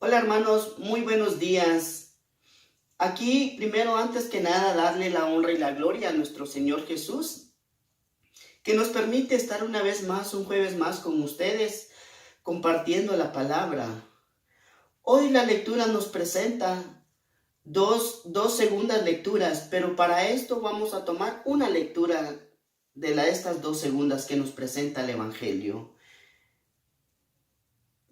Hola hermanos, muy buenos días. Aquí primero, antes que nada, darle la honra y la gloria a nuestro Señor Jesús, que nos permite estar una vez más, un jueves más con ustedes, compartiendo la palabra. Hoy la lectura nos presenta dos segundas lecturas, pero para esto vamos a tomar una lectura de estas dos segundas que nos presenta el Evangelio.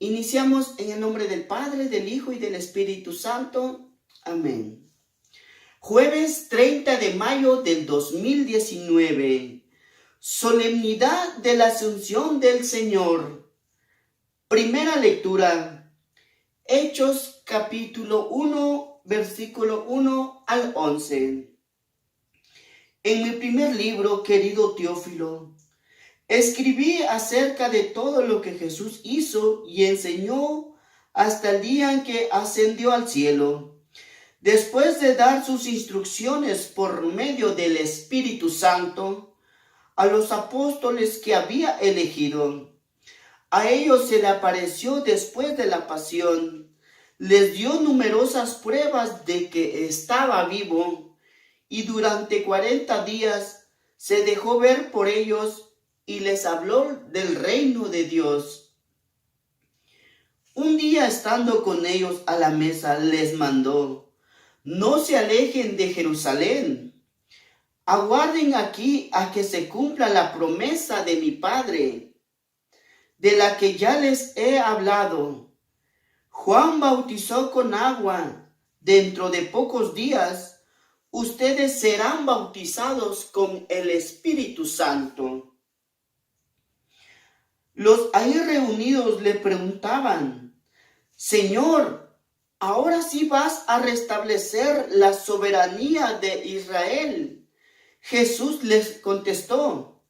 Iniciamos en el nombre del Padre, del Hijo y del Espíritu Santo. Amén. Jueves 30 de mayo del 2019. Solemnidad de la Asunción del Señor. Primera lectura. Hechos capítulo 1, versículo 1 al 11. En mi primer libro, querido Teófilo, escribí acerca de todo lo que Jesús hizo y enseñó hasta el día en que ascendió al cielo, después de dar sus instrucciones por medio del Espíritu Santo a los apóstoles que había elegido. A ellos se le apareció después de la pasión, les dio numerosas pruebas de que estaba vivo, y durante 40 días se dejó ver por ellos y les habló del reino de Dios. Un día, estando con ellos a la mesa, les mandó: no se alejen de Jerusalén, aguarden aquí a que se cumpla la promesa de mi Padre, de la que ya les he hablado. Juan bautizó con agua, dentro de pocos días ustedes serán bautizados con el Espíritu Santo. Los ahí reunidos le preguntaban: Señor, ¿ahora sí vas a restablecer la soberanía de Israel? Jesús les contestó: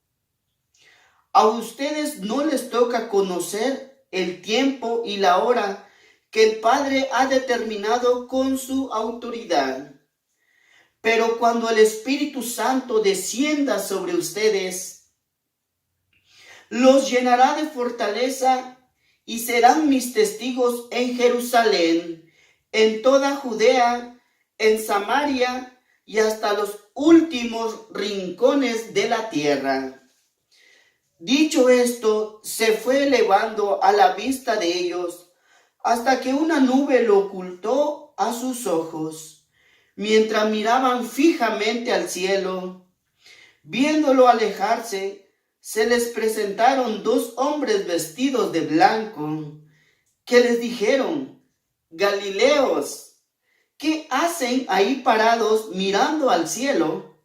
a ustedes no les toca conocer el tiempo y la hora que el Padre ha determinado con su autoridad. Pero cuando el Espíritu Santo descienda sobre ustedes, los llenará de fortaleza y serán mis testigos en Jerusalén, en toda Judea, en Samaria y hasta los últimos rincones de la tierra. Dicho esto, se fue elevando a la vista de ellos, hasta que una nube lo ocultó a sus ojos. Mientras miraban fijamente al cielo, viéndolo alejarse, se les presentaron dos hombres vestidos de blanco, que les dijeron: Galileos, ¿qué hacen ahí parados mirando al cielo?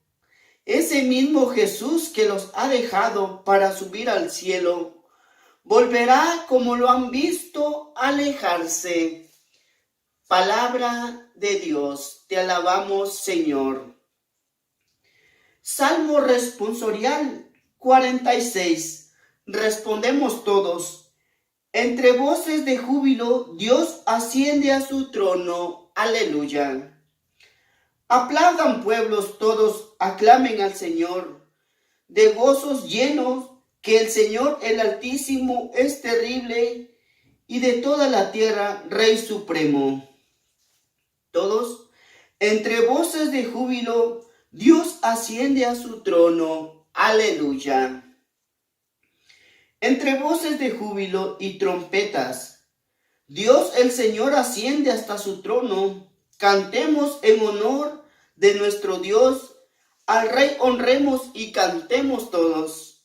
Ese mismo Jesús que los ha dejado para subir al cielo, volverá como lo han visto alejarse. Palabra de Dios, te alabamos, Señor. Salmo responsorial 46. Respondemos todos: entre voces de júbilo, Dios asciende a su trono. Aleluya. Aplaudan pueblos todos, aclamen al Señor. De gozos llenos, que el Señor el Altísimo es terrible, y de toda la tierra Rey supremo. Todos, entre voces de júbilo, Dios asciende a su trono. Aleluya. Entre voces de júbilo y trompetas, Dios el Señor asciende hasta su trono. Cantemos en honor de nuestro Dios, al Rey honremos y cantemos todos.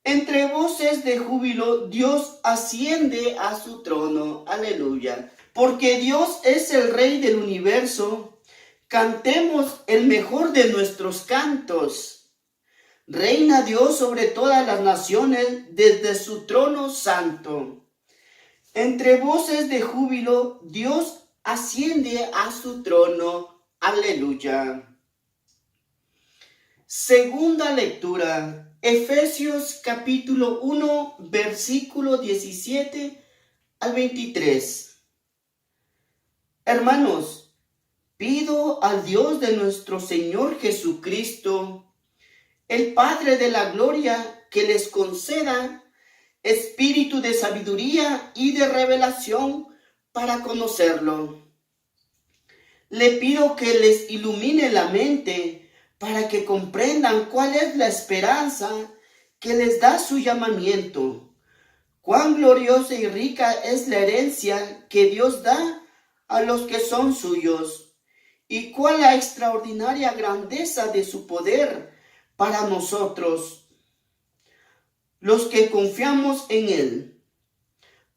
Entre voces de júbilo, Dios asciende a su trono. Aleluya. Porque Dios es el Rey del universo, cantemos el mejor de nuestros cantos. Reina Dios sobre todas las naciones desde su trono santo. Entre voces de júbilo, Dios asciende a su trono. Aleluya. Segunda lectura. Efesios capítulo 1, versículo 17 al 23. Hermanos, pido al Dios de nuestro Señor Jesucristo, el Padre de la gloria, que les conceda espíritu de sabiduría y de revelación para conocerlo. Le pido que les ilumine la mente para que comprendan cuál es la esperanza que les da su llamamiento. Cuán gloriosa y rica es la herencia que Dios da a los que son suyos, y cuál la extraordinaria grandeza de su poder para nosotros, los que confiamos en Él,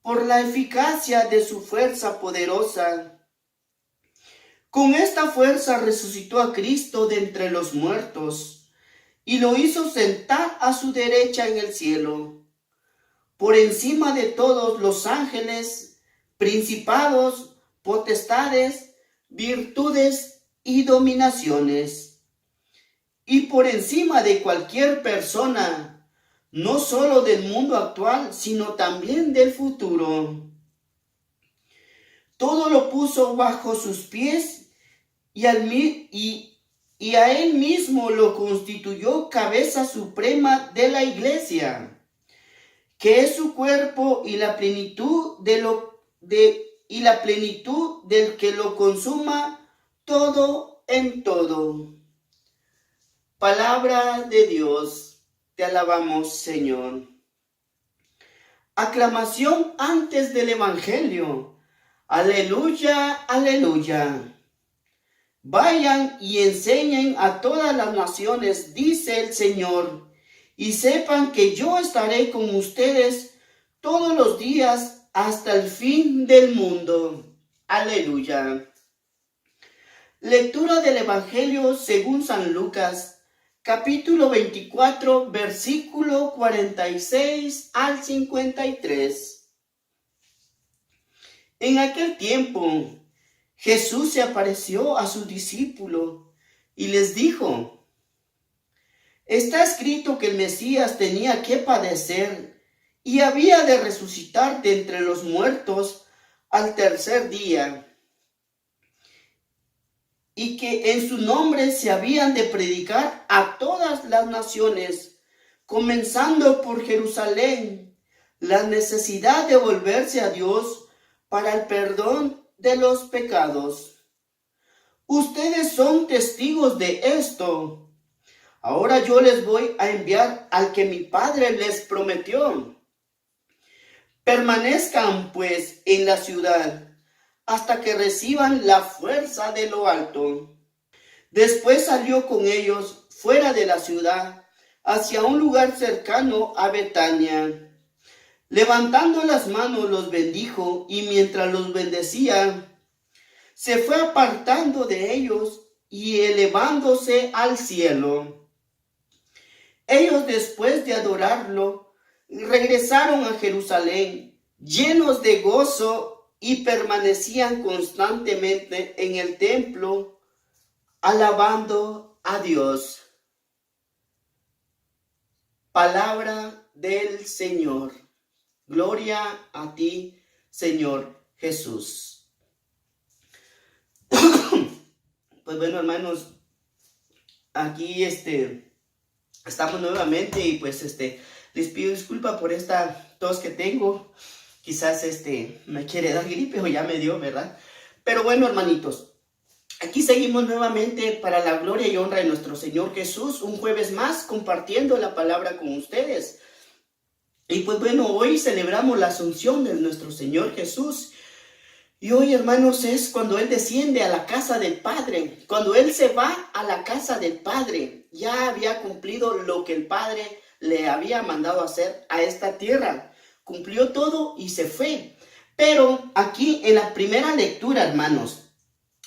por la eficacia de su fuerza poderosa. Con esta fuerza resucitó a Cristo de entre los muertos y lo hizo sentar a su derecha en el cielo, por encima de todos los ángeles, principados, potestades, virtudes y dominaciones, y por encima de cualquier persona, no solo del mundo actual, sino también del futuro. Todo lo puso bajo sus pies y a Él mismo lo constituyó cabeza suprema de la iglesia, que es su cuerpo y la plenitud del que lo consuma todo en todo. Palabra de Dios, te alabamos, Señor. Aclamación antes del Evangelio. Aleluya, aleluya. Vayan y enseñen a todas las naciones, dice el Señor, y sepan que yo estaré con ustedes todos los días hasta el fin del mundo. Aleluya. Lectura del Evangelio según San Lucas, capítulo 24, versículo 46 al 53. En aquel tiempo, Jesús se apareció a sus discípulos y les dijo: está escrito que el Mesías tenía que padecer y había de resucitar de entre los muertos al tercer día, y que en su nombre se habían de predicar a todas las naciones, comenzando por Jerusalén, la necesidad de volverse a Dios para el perdón de los pecados. Ustedes son testigos de esto. Ahora yo les voy a enviar al que mi Padre les prometió. Permanezcan pues en la ciudad hasta que reciban la fuerza de lo alto. Después salió con ellos fuera de la ciudad, hacia un lugar cercano a Betania. Levantando las manos los bendijo, y mientras los bendecía, se fue apartando de ellos y elevándose al cielo. Ellos, después de adorarlo, regresaron a Jerusalén, llenos de gozo, y permanecían constantemente en el templo, alabando a Dios. Palabra del Señor. Gloria a ti, Señor Jesús. Pues bueno, hermanos, aquí estamos nuevamente y pues les pido disculpa por esta tos que tengo. Quizás me quiere dar gripe o ya me dio, ¿verdad? Pero bueno, hermanitos, aquí seguimos nuevamente para la gloria y honra de nuestro Señor Jesús, un jueves más compartiendo la palabra con ustedes. Y pues bueno, hoy celebramos la Asunción de nuestro Señor Jesús. Y hoy, hermanos, es cuando Él desciende a la casa del Padre. Cuando Él se va a la casa del Padre, ya había cumplido lo que el Padre le había mandado hacer a esta tierra. Cumplió todo y se fue. Pero aquí en la primera lectura, hermanos,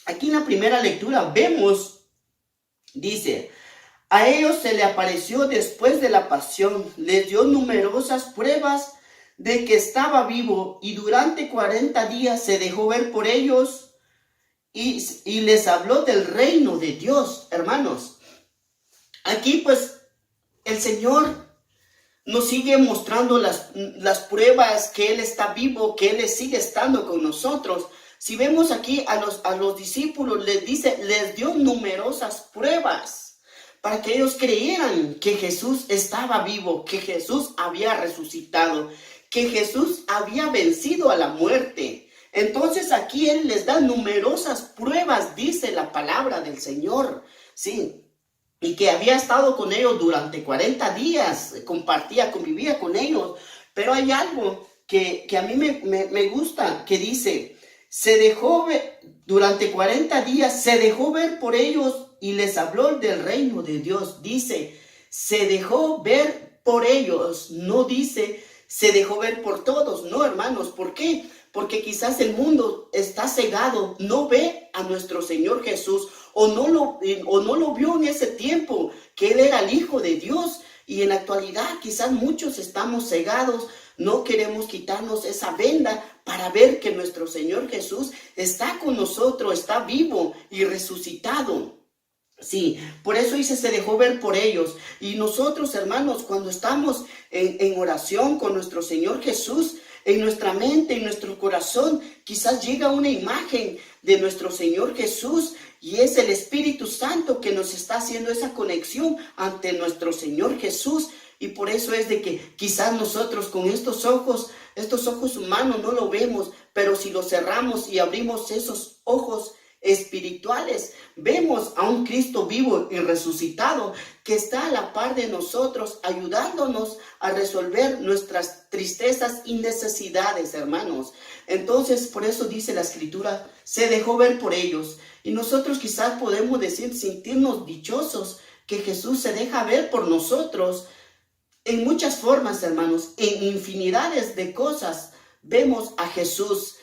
aquí en la primera lectura vemos, dice: a ellos se le apareció después de la pasión, les dio numerosas pruebas de que estaba vivo, y durante 40 días se dejó ver por ellos y les habló del reino de Dios, hermanos. Aquí pues el Señor nos sigue mostrando las pruebas que Él está vivo, que Él sigue estando con nosotros. Si vemos aquí a los discípulos, les dice, les dio numerosas pruebas para que ellos creyeran que Jesús estaba vivo, que Jesús había resucitado, que Jesús había vencido a la muerte. Entonces aquí Él les da numerosas pruebas, dice la palabra del Señor, ¿sí? Y que había estado con ellos durante 40 días, convivía con ellos. Pero hay algo que a mí me gusta, que dice, se dejó ver, durante 40 días se dejó ver por ellos y les habló del reino de Dios. Dice, se dejó ver por ellos, no dice, se dejó ver por todos. No, hermanos, ¿por qué? Porque quizás el mundo está cegado, no ve a nuestro Señor Jesús, o no lo vio en ese tiempo, que Él era el Hijo de Dios. Y en la actualidad quizás muchos estamos cegados, no queremos quitarnos esa venda para ver que nuestro Señor Jesús está con nosotros, está vivo y resucitado. Sí, por eso dice, se dejó ver por ellos. Y nosotros, hermanos, cuando estamos en oración con nuestro Señor Jesús, en nuestra mente, en nuestro corazón, quizás llega una imagen de nuestro Señor Jesús, y es el Espíritu Santo que nos está haciendo esa conexión ante nuestro Señor Jesús. Y por eso es de que quizás nosotros con estos ojos humanos no lo vemos, pero si los cerramos y abrimos esos ojos espirituales, vemos a un Cristo vivo y resucitado que está a la par de nosotros, ayudándonos a resolver nuestras tristezas y necesidades, hermanos. Entonces, por eso dice la Escritura, se dejó ver por ellos. Y nosotros quizás podemos decir, sentirnos dichosos, que Jesús se deja ver por nosotros en muchas formas, hermanos, en infinidades de cosas. Vemos a Jesús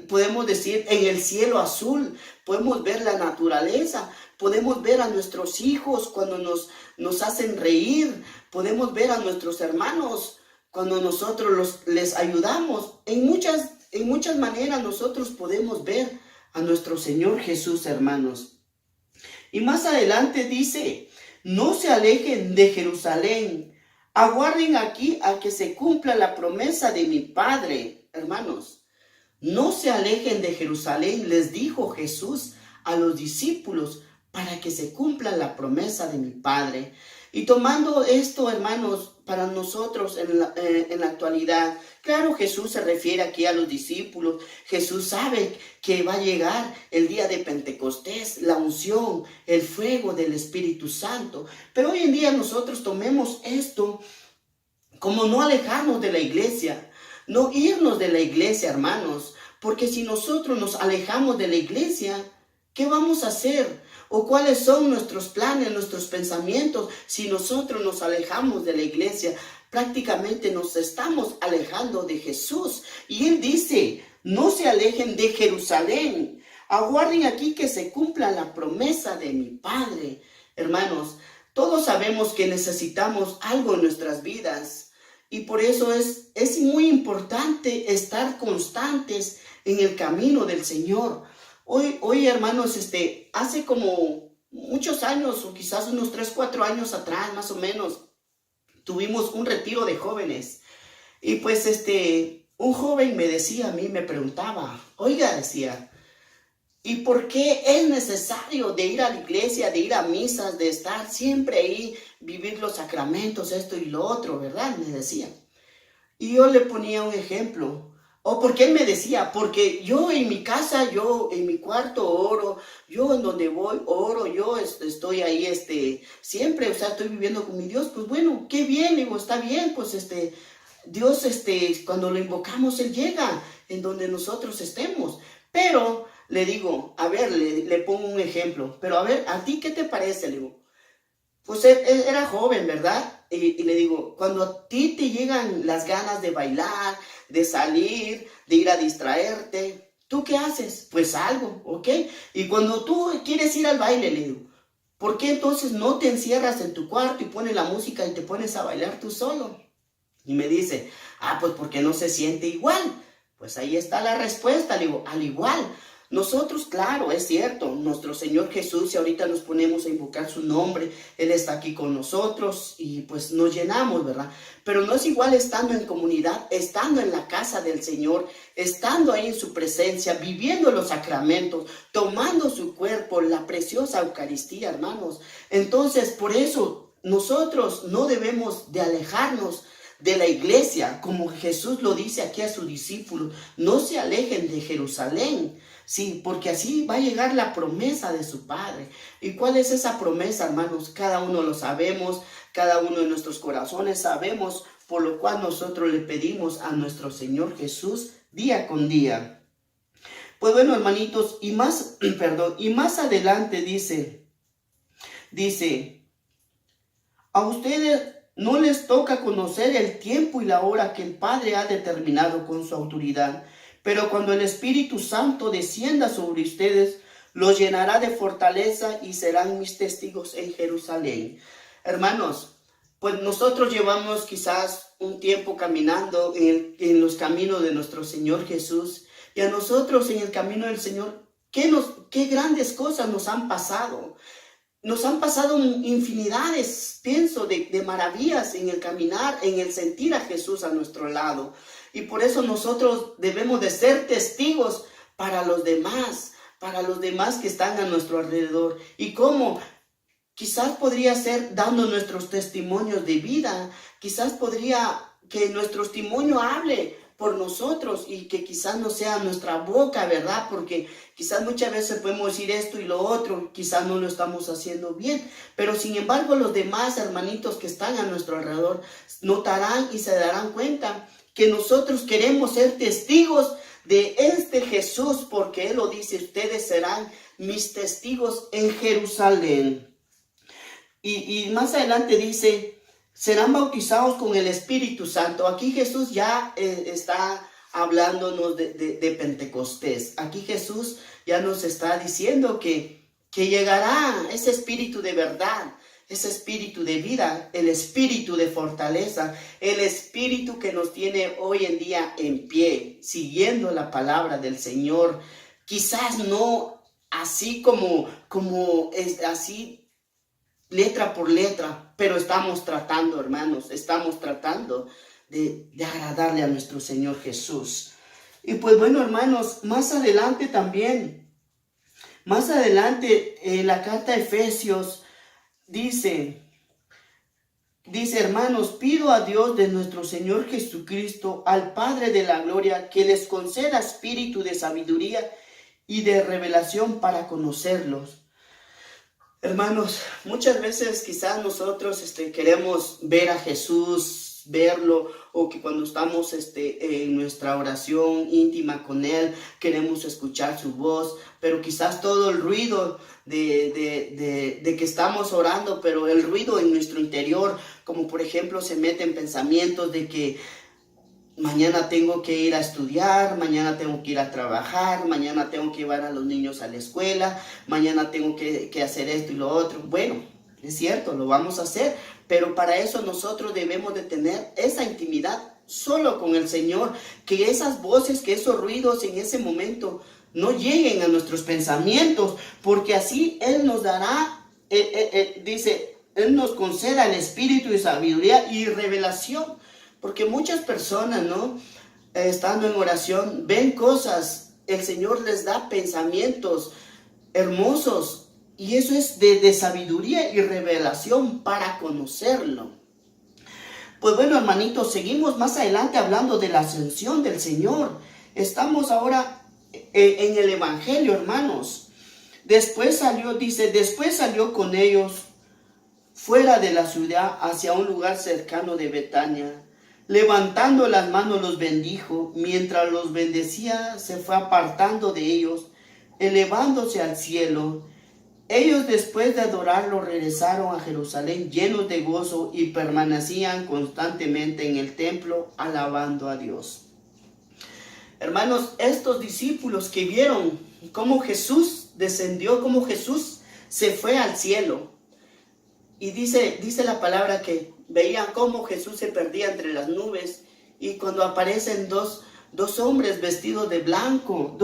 podemos decir, en el cielo azul, podemos ver la naturaleza, podemos ver a nuestros hijos cuando nos hacen reír, podemos ver a nuestros hermanos cuando nosotros les ayudamos. En muchas maneras nosotros podemos ver a nuestro Señor Jesús, hermanos. Y más adelante dice, no se alejen de Jerusalén, aguarden aquí a que se cumpla la promesa de mi Padre. Hermanos, no se alejen de Jerusalén, les dijo Jesús a los discípulos, para que se cumpla la promesa de mi Padre. Y tomando esto, hermanos, para nosotros en la actualidad, claro, Jesús se refiere aquí a los discípulos. Jesús sabe que va a llegar el día de Pentecostés, la unción, el fuego del Espíritu Santo. Pero hoy en día nosotros tomemos esto como no alejarnos de la iglesia, no irnos de la iglesia, hermanos, porque si nosotros nos alejamos de la iglesia, ¿qué vamos a hacer? ¿O cuáles son nuestros planes, nuestros pensamientos? Si nosotros nos alejamos de la iglesia, prácticamente nos estamos alejando de Jesús. Y Él dice, no se alejen de Jerusalén, aguarden aquí que se cumpla la promesa de mi Padre. Hermanos, todos sabemos que necesitamos algo en nuestras vidas. Y por eso es muy importante estar constantes en el camino del Señor. Hoy hermanos, hace como muchos años, o quizás unos 3, 4 años atrás, más o menos, tuvimos un retiro de jóvenes. Y pues un joven me decía a mí, me preguntaba, oiga, decía, ¿y por qué es necesario de ir a la iglesia, de ir a misas, de estar siempre ahí, vivir los sacramentos, esto y lo otro, verdad? Me decía. Y yo le ponía un ejemplo. ¿O por qué él me decía? Porque yo en mi casa, yo en mi cuarto oro, yo en donde voy oro, yo estoy ahí siempre, o sea, estoy viviendo con mi Dios. Pues bueno, qué bien, digo, está bien, pues Dios, cuando lo invocamos, Él llega en donde nosotros estemos. Pero le digo, a ver, le pongo un ejemplo, pero a ver, ¿a ti qué te parece? Le digo, pues él era joven, ¿verdad? Y le digo, cuando a ti te llegan las ganas de bailar, de salir, de ir a distraerte, ¿tú qué haces? Pues algo, ¿ok? Y cuando tú quieres ir al baile, le digo, ¿por qué entonces no te encierras en tu cuarto y pones la música y te pones a bailar tú solo? Y me dice, pues porque no se siente igual. Pues ahí está la respuesta, le digo, al igual. Nosotros, claro, es cierto, nuestro Señor Jesús, si ahorita nos ponemos a invocar su nombre, Él está aquí con nosotros y pues nos llenamos, ¿verdad? Pero no es igual estando en comunidad, estando en la casa del Señor, estando ahí en su presencia, viviendo los sacramentos, tomando su cuerpo, la preciosa Eucaristía, hermanos. Entonces, por eso nosotros no debemos de alejarnos de la iglesia, como Jesús lo dice aquí a sus discípulos, no se alejen de Jerusalén, sí, porque así va a llegar la promesa de su Padre. ¿Y cuál es esa promesa, hermanos? Cada uno lo sabemos, cada uno de nuestros corazones sabemos, por lo cual nosotros le pedimos a nuestro Señor Jesús día con día. Pues bueno, hermanitos, y más adelante dice, a ustedes no les toca conocer el tiempo y la hora que el Padre ha determinado con su autoridad, pero cuando el Espíritu Santo descienda sobre ustedes, los llenará de fortaleza y serán mis testigos en Jerusalén. Hermanos, pues nosotros llevamos quizás un tiempo caminando en los caminos de nuestro Señor Jesús, y a nosotros en el camino del Señor, qué grandes cosas nos han pasado. Nos han pasado infinidades, pienso, de maravillas en el caminar, en el sentir a Jesús a nuestro lado. Y por eso nosotros debemos de ser testigos para los demás que están a nuestro alrededor. ¿Y cómo? Quizás podría ser dando nuestros testimonios de vida. Quizás podría que nuestro testimonio hable por nosotros y que quizás no sea nuestra boca, ¿verdad? Porque quizás muchas veces podemos decir esto y lo otro, quizás no lo estamos haciendo bien, pero sin embargo los demás hermanitos que están a nuestro alrededor notarán y se darán cuenta que nosotros queremos ser testigos de este Jesús, porque Él lo dice, ustedes serán mis testigos en Jerusalén. Y más adelante dice, serán bautizados con el Espíritu Santo. Aquí Jesús ya está hablándonos de Pentecostés. Aquí Jesús ya nos está diciendo que llegará ese espíritu de verdad, ese espíritu de vida, el espíritu de fortaleza, el espíritu que nos tiene hoy en día en pie, siguiendo la palabra del Señor. Quizás no así como es así, letra por letra, pero estamos tratando, hermanos, estamos tratando de agradarle a nuestro Señor Jesús. Y pues bueno, hermanos, más adelante en la carta de Efesios dice, hermanos, pido a Dios de nuestro Señor Jesucristo, al Padre de la gloria, que les conceda espíritu de sabiduría y de revelación para conocerlos. Hermanos, muchas veces quizás nosotros queremos ver a Jesús, verlo, o que cuando estamos en nuestra oración íntima con Él, queremos escuchar su voz, pero quizás todo el ruido de que estamos orando, pero el ruido en nuestro interior, como por ejemplo se meten pensamientos de que mañana tengo que ir a estudiar, mañana tengo que ir a trabajar, mañana tengo que llevar a los niños a la escuela, mañana tengo que hacer esto y lo otro. Bueno, es cierto, lo vamos a hacer, pero para eso nosotros debemos de tener esa intimidad solo con el Señor, que esas voces, que esos ruidos en ese momento no lleguen a nuestros pensamientos, porque así Él nos dará, dice, Él nos conceda el espíritu de sabiduría y revelación. Porque muchas personas, ¿no? Estando en oración, ven cosas, el Señor les da pensamientos hermosos, y eso es de sabiduría y revelación para conocerlo. Pues bueno, hermanitos, seguimos más adelante hablando de la ascensión del Señor. Estamos ahora en el Evangelio, hermanos. Después salió con ellos fuera de la ciudad hacia un lugar cercano de Betania. Levantando las manos los bendijo, mientras los bendecía se fue apartando de ellos, elevándose al cielo. Ellos después de adorarlo regresaron a Jerusalén llenos de gozo y permanecían constantemente en el templo alabando a Dios. Hermanos, estos discípulos que vieron cómo Jesús descendió, cómo Jesús se fue al cielo, y dice la palabra que veían cómo Jesús se perdía entre las nubes, y cuando aparecen dos hombres vestidos de blanco,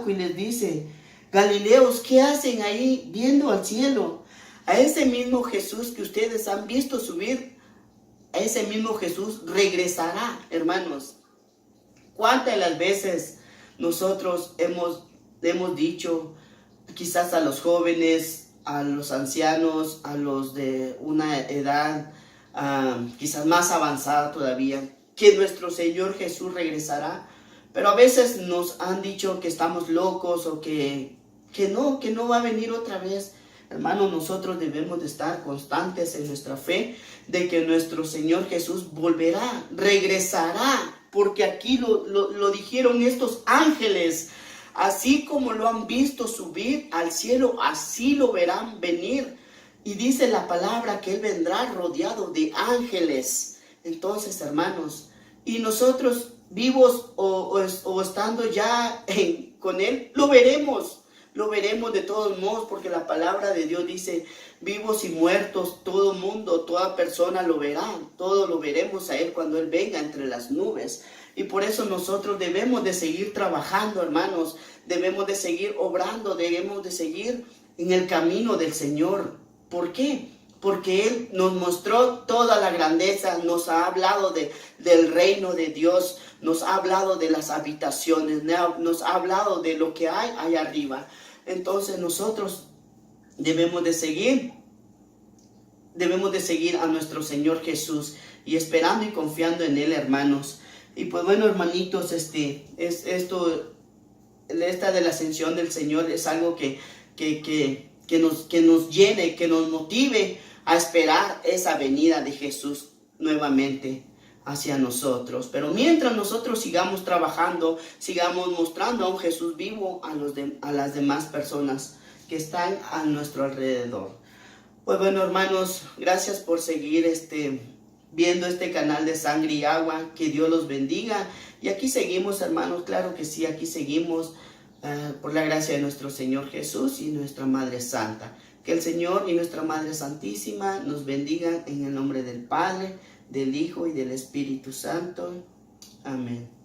y les dice, Galileos, ¿qué hacen ahí viendo al cielo? A ese mismo Jesús que ustedes han visto subir, a ese mismo Jesús regresará, hermanos. ¿Cuántas de las veces nosotros hemos dicho, quizás a los jóvenes, a los ancianos, a los de una edad quizás más avanzada todavía, que nuestro Señor Jesús regresará. Pero a veces nos han dicho que estamos locos o que no va a venir otra vez. Hermanos, nosotros debemos de estar constantes en nuestra fe de que nuestro Señor Jesús volverá, regresará, porque aquí lo dijeron estos ángeles. Así como lo han visto subir al cielo, así lo verán venir. Y dice la palabra que Él vendrá rodeado de ángeles. Entonces, hermanos, y nosotros vivos o estando ya con Él, lo veremos de todos modos, porque la palabra de Dios dice, vivos y muertos, todo mundo, toda persona lo verá, todo lo veremos a Él cuando Él venga entre las nubes. Y por eso nosotros debemos de seguir trabajando, hermanos, debemos de seguir obrando, debemos de seguir en el camino del Señor. ¿Por qué? Porque Él nos mostró toda la grandeza, nos ha hablado del reino de Dios, nos ha hablado de las habitaciones, nos ha hablado de lo que hay allá arriba. Entonces nosotros debemos de seguir a nuestro Señor Jesús y esperando y confiando en Él, hermanos. Y pues bueno, hermanitos, esta de la ascensión del Señor es algo que nos llene, que nos motive a esperar esa venida de Jesús nuevamente hacia nosotros. Pero mientras nosotros sigamos trabajando, sigamos mostrando a un Jesús vivo a las demás personas que están a nuestro alrededor. Pues bueno, hermanos, gracias por seguir viendo este canal de Sangre y Agua. Que Dios los bendiga. Y aquí seguimos, hermanos, claro que sí, aquí seguimos por la gracia de nuestro Señor Jesús y nuestra Madre Santa. Que el Señor y nuestra Madre Santísima nos bendigan en el nombre del Padre, del Hijo y del Espíritu Santo. Amén.